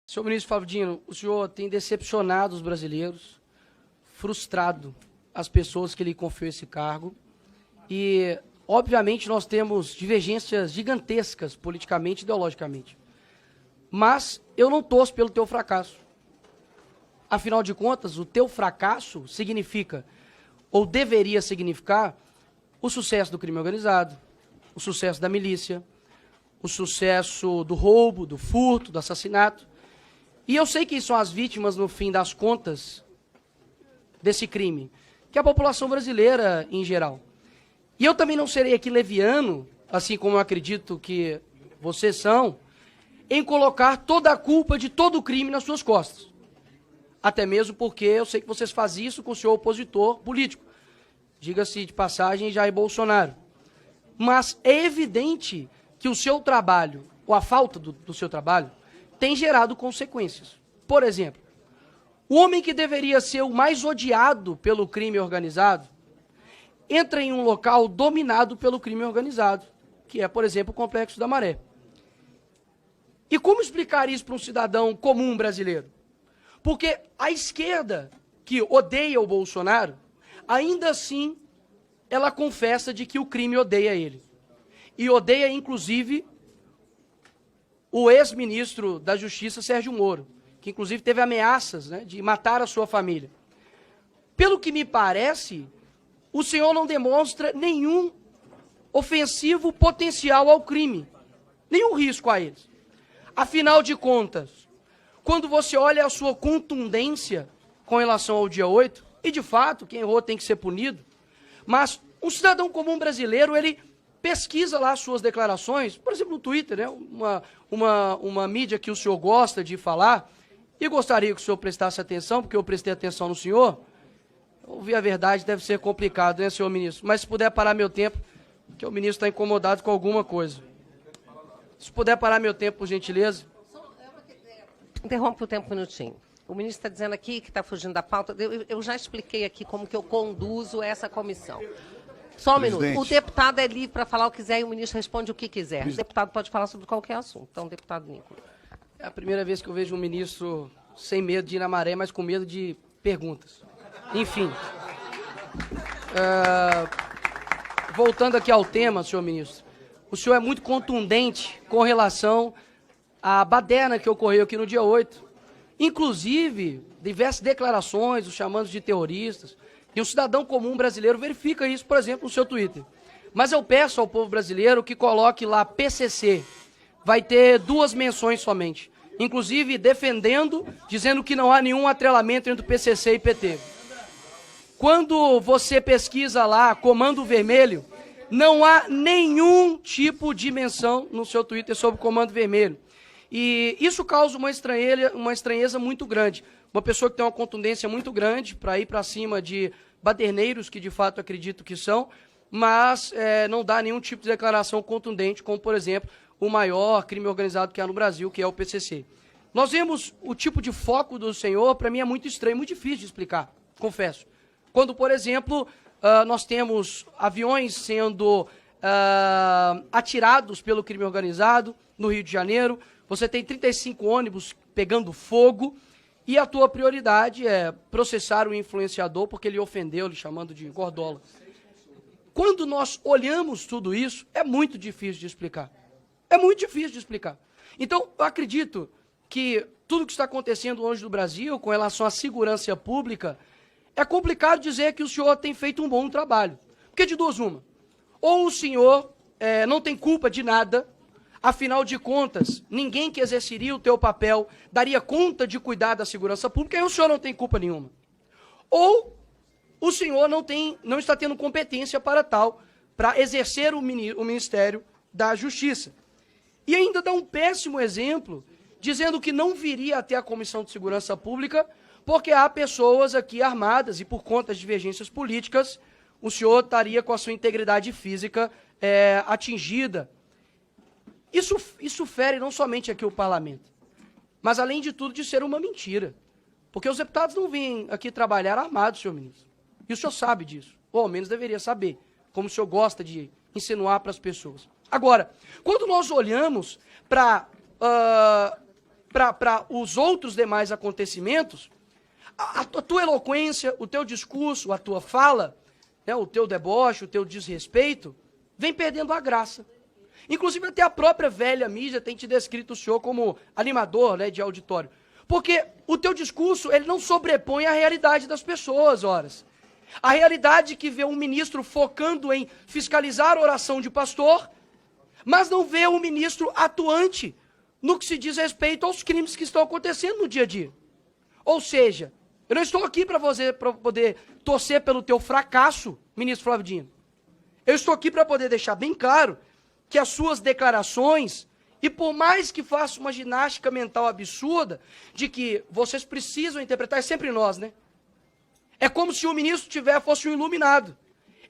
Senhor ministro Flávio Dino, o senhor tem decepcionado os brasileiros, frustrado as pessoas que lhe confiou esse cargo e, obviamente, nós temos divergências gigantescas politicamente e ideologicamente. Mas eu não torço pelo teu fracasso. Afinal de contas, o teu fracasso significa, ou deveria significar, o sucesso do crime organizado, o sucesso da milícia, o sucesso do roubo, do furto, do assassinato. E eu sei quem são as vítimas, no fim das contas, desse crime, que é a população brasileira em geral. E eu também não serei aqui leviano, assim como eu acredito que vocês são, em colocar toda a culpa de todo o crime nas suas costas. Até mesmo porque eu sei que vocês fazem isso com o seu opositor político. Diga-se de passagem, Jair Bolsonaro. Mas é evidente que o seu trabalho, ou a falta do seu trabalho, tem gerado consequências. Por exemplo, o homem que deveria ser o mais odiado pelo crime organizado, entra em um local dominado pelo crime organizado, que é, por exemplo, o Complexo da Maré. E como explicar isso para um cidadão comum brasileiro? Porque a esquerda, que odeia o Bolsonaro, ainda assim, ela confessa de que o crime odeia ele. E odeia, inclusive, o ex-ministro da Justiça, Sérgio Moro, que inclusive teve ameaças, né, de matar a sua família. Pelo que me parece, o senhor não demonstra nenhum ofensivo potencial ao crime, nenhum risco a eles. Afinal de contas, quando você olha a sua contundência com relação ao dia 8, e de fato, quem errou tem que ser punido, mas um cidadão comum brasileiro, ele pesquisa lá as suas declarações, por exemplo, no Twitter, né, uma mídia que o senhor gosta de falar, e gostaria que o senhor prestasse atenção, porque eu prestei atenção no senhor. Ouvir a verdade deve ser complicado, né, senhor ministro? Mas se puder parar meu tempo, que o ministro está incomodado com alguma coisa. Se puder parar meu tempo, por gentileza. Interrompe o tempo um minutinho. O ministro está dizendo aqui que está fugindo da pauta. Eu já expliquei aqui como que eu conduzo essa comissão. Só um minuto. O deputado é livre para falar o que quiser e o ministro responde o que quiser. O deputado pode falar sobre qualquer assunto. Então, deputado Nicolas. É a primeira vez que eu vejo um ministro sem medo de ir na maré, mas com medo de perguntas. Enfim. Voltando aqui ao tema, senhor ministro. O senhor é muito contundente com relação à baderna que ocorreu aqui no dia 8. Inclusive, diversas declarações, os chamando de terroristas. E um cidadão comum brasileiro verifica isso, por exemplo, no seu Twitter. Mas eu peço ao povo brasileiro que coloque lá PCC. Vai ter 2 menções somente. Inclusive defendendo, dizendo que não há nenhum atrelamento entre o PCC e PT. Quando você pesquisa lá Comando Vermelho, não há nenhum tipo de menção no seu Twitter sobre Comando Vermelho. E isso causa uma estranheza muito grande. Uma pessoa que tem uma contundência muito grande para ir para cima de baderneiros, que de fato acredito que são, mas não dá nenhum tipo de declaração contundente, como, por exemplo, o maior crime organizado que há no Brasil, que é o PCC. Nós vemos o tipo de foco do senhor, para mim é muito estranho, muito difícil de explicar, confesso. Quando, por exemplo, nós temos aviões sendo atirados pelo crime organizado no Rio de Janeiro, você tem 35 ônibus pegando fogo, e a tua prioridade é processar o influenciador porque ele ofendeu, lhe chamando de gordola. Quando nós olhamos tudo isso, é muito difícil de explicar. É muito difícil de explicar. Então, eu acredito que tudo que está acontecendo longe do Brasil, com relação à segurança pública, é complicado dizer que o senhor tem feito um bom trabalho. Porque de duas uma. Ou o senhor não tem culpa de nada, afinal de contas, ninguém que exerceria o teu papel daria conta de cuidar da segurança pública e o senhor não tem culpa nenhuma. Ou o senhor não está tendo competência para tal, para exercer o Ministério da Justiça. E ainda dá um péssimo exemplo, dizendo que não viria até a Comissão de Segurança Pública, porque há pessoas aqui armadas e por conta de divergências políticas, o senhor estaria com a sua integridade física atingida. Isso fere não somente aqui o parlamento, mas além de tudo de ser uma mentira. Porque os deputados não vêm aqui trabalhar armados, senhor ministro. E o senhor sabe disso, ou ao menos deveria saber, como o senhor gosta de insinuar para as pessoas. Agora, quando nós olhamos para para os outros demais acontecimentos, a tua eloquência, o teu discurso, a tua fala, né, o teu deboche, o teu desrespeito, vem perdendo a graça. Inclusive até a própria velha mídia tem te descrito o senhor como animador, né, de auditório. Porque o teu discurso, ele não sobrepõe a realidade das pessoas, horas. A realidade que vê um ministro focando em fiscalizar a oração de pastor, mas não vê um ministro atuante no que se diz respeito aos crimes que estão acontecendo no dia a dia. Ou seja, eu não estou aqui para poder torcer pelo teu fracasso, ministro Flávio Dino. Eu estou aqui para poder deixar bem claro que as suas declarações, e por mais que faça uma ginástica mental absurda, de que vocês precisam interpretar, é sempre nós, né? É como se o ministro fosse um iluminado.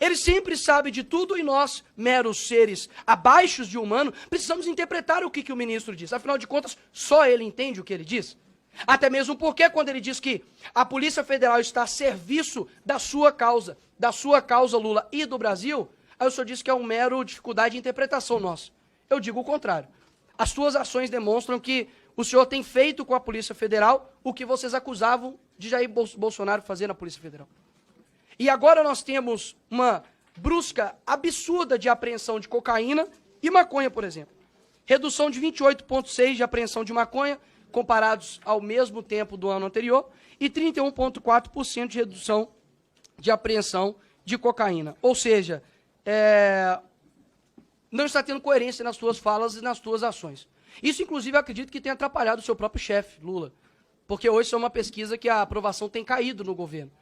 Ele sempre sabe de tudo e nós, meros seres abaixo de humano, precisamos interpretar o que o ministro diz. Afinal de contas, só ele entende o que ele diz. Até mesmo porque quando ele diz que a Polícia Federal está a serviço da sua causa Lula e do Brasil, aí o senhor diz que é um mero dificuldade de interpretação nossa. Eu digo o contrário. As suas ações demonstram que o senhor tem feito com a Polícia Federal o que vocês acusavam de Jair Bolsonaro fazer na Polícia Federal. E agora nós temos uma brusca absurda de apreensão de cocaína e maconha, por exemplo. Redução de 28,6% de apreensão de maconha, comparados ao mesmo tempo do ano anterior, e 31,4% de redução de apreensão de cocaína. Ou seja, não está tendo coerência nas suas falas e nas suas ações. Isso, inclusive, eu acredito que tem atrapalhado o seu próprio chefe, Lula. Porque hoje isso é uma pesquisa que a aprovação tem caído no governo.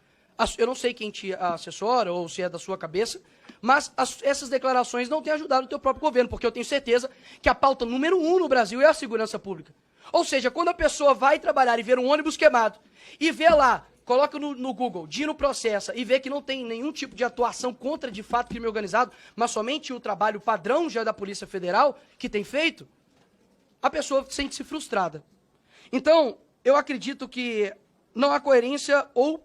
Eu não sei quem te assessora ou se é da sua cabeça, mas essas declarações não têm ajudado o teu próprio governo, porque eu tenho certeza que a pauta número 1 no Brasil é a segurança pública. Ou seja, quando a pessoa vai trabalhar e ver um ônibus queimado, e vê lá, coloca no Google, Dino processa, e vê que não tem nenhum tipo de atuação contra, de fato, crime organizado, mas somente o trabalho padrão já da Polícia Federal, que tem feito, a pessoa sente-se frustrada. Então, eu acredito que não há coerência ou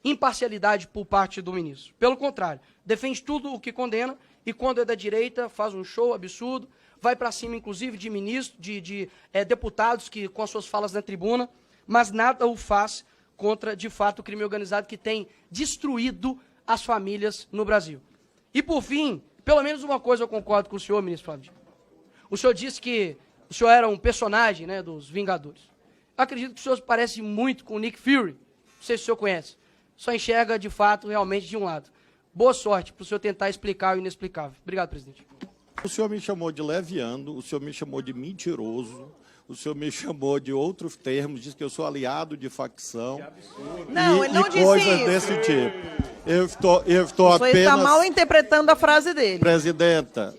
imparcialidade por parte do ministro. Pelo contrário, defende tudo o que condena e quando é da direita faz um show absurdo, vai para cima inclusive de ministros, de deputados que com as suas falas na tribuna, mas nada o faz contra, de fato, o crime organizado que tem destruído as famílias no Brasil. E por fim, pelo menos uma coisa eu concordo com o senhor, ministro Flávio. O senhor disse que o senhor era um personagem, né, dos Vingadores. Acredito que o senhor parece muito com o Nick Fury. Não sei se o senhor conhece. Só enxerga, de fato, realmente de um lado. Boa sorte para o senhor tentar explicar o inexplicável. Obrigado, presidente. O senhor me chamou de leviano, o senhor me chamou de mentiroso, o senhor me chamou de outros termos, disse que eu sou aliado de facção. Não, ele não disse coisas isso. desse tipo. Eu estou Você apenas... está mal interpretando a frase dele. Presidenta,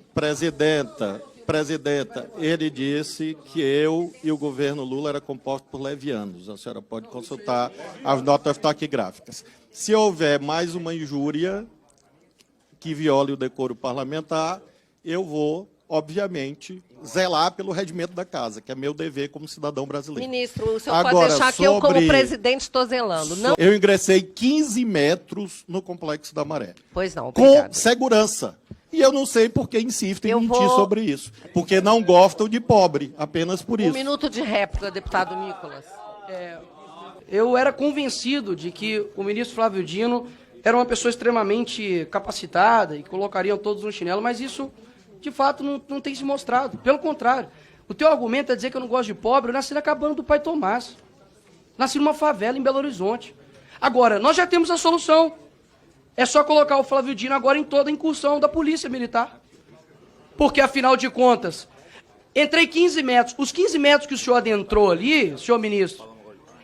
ele disse que eu e o governo Lula era composto por levianos. A senhora pode consultar as notas taquigráficas. Se houver mais uma injúria que viole o decoro parlamentar, eu vou, obviamente, zelar pelo regimento da casa, que é meu dever como cidadão brasileiro. Ministro, o senhor Agora, pode deixar que eu, como presidente, estou zelando. Não... Eu ingressei 15 metros no Complexo da Maré. Pois não, obrigado. Com segurança. E eu não sei por que insistem em mentir sobre isso. Porque não gostam de pobre, apenas por isso. Um minuto de réplica, deputado Nicolas. Eu era convencido de que o ministro Flávio Dino era uma pessoa extremamente capacitada e colocariam todos no chinelo, mas isso, de fato, não tem se mostrado. Pelo contrário, o teu argumento é dizer que eu não gosto de pobre. Eu nasci na cabana do pai Tomás. Nasci numa favela em Belo Horizonte. Agora, nós já temos a solução. É só colocar o Flávio Dino agora em toda a incursão da Polícia Militar. Porque, afinal de contas, entrei 15 metros. Os 15 metros que o senhor adentrou ali, senhor ministro,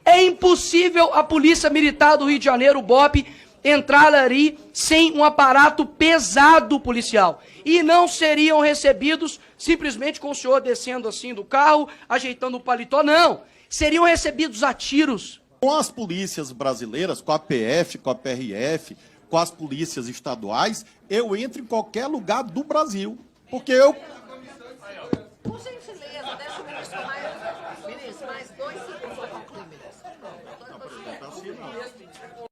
é impossível a Polícia Militar do Rio de Janeiro, o BOP, entrar ali sem um aparato pesado policial. E não seriam recebidos simplesmente com o senhor descendo assim do carro, ajeitando o paletó. Não. Seriam recebidos a tiros. Com as polícias brasileiras, com a PF, com a PRF, com as polícias estaduais, eu entro em qualquer lugar do Brasil. Porque eu... Por gentileza,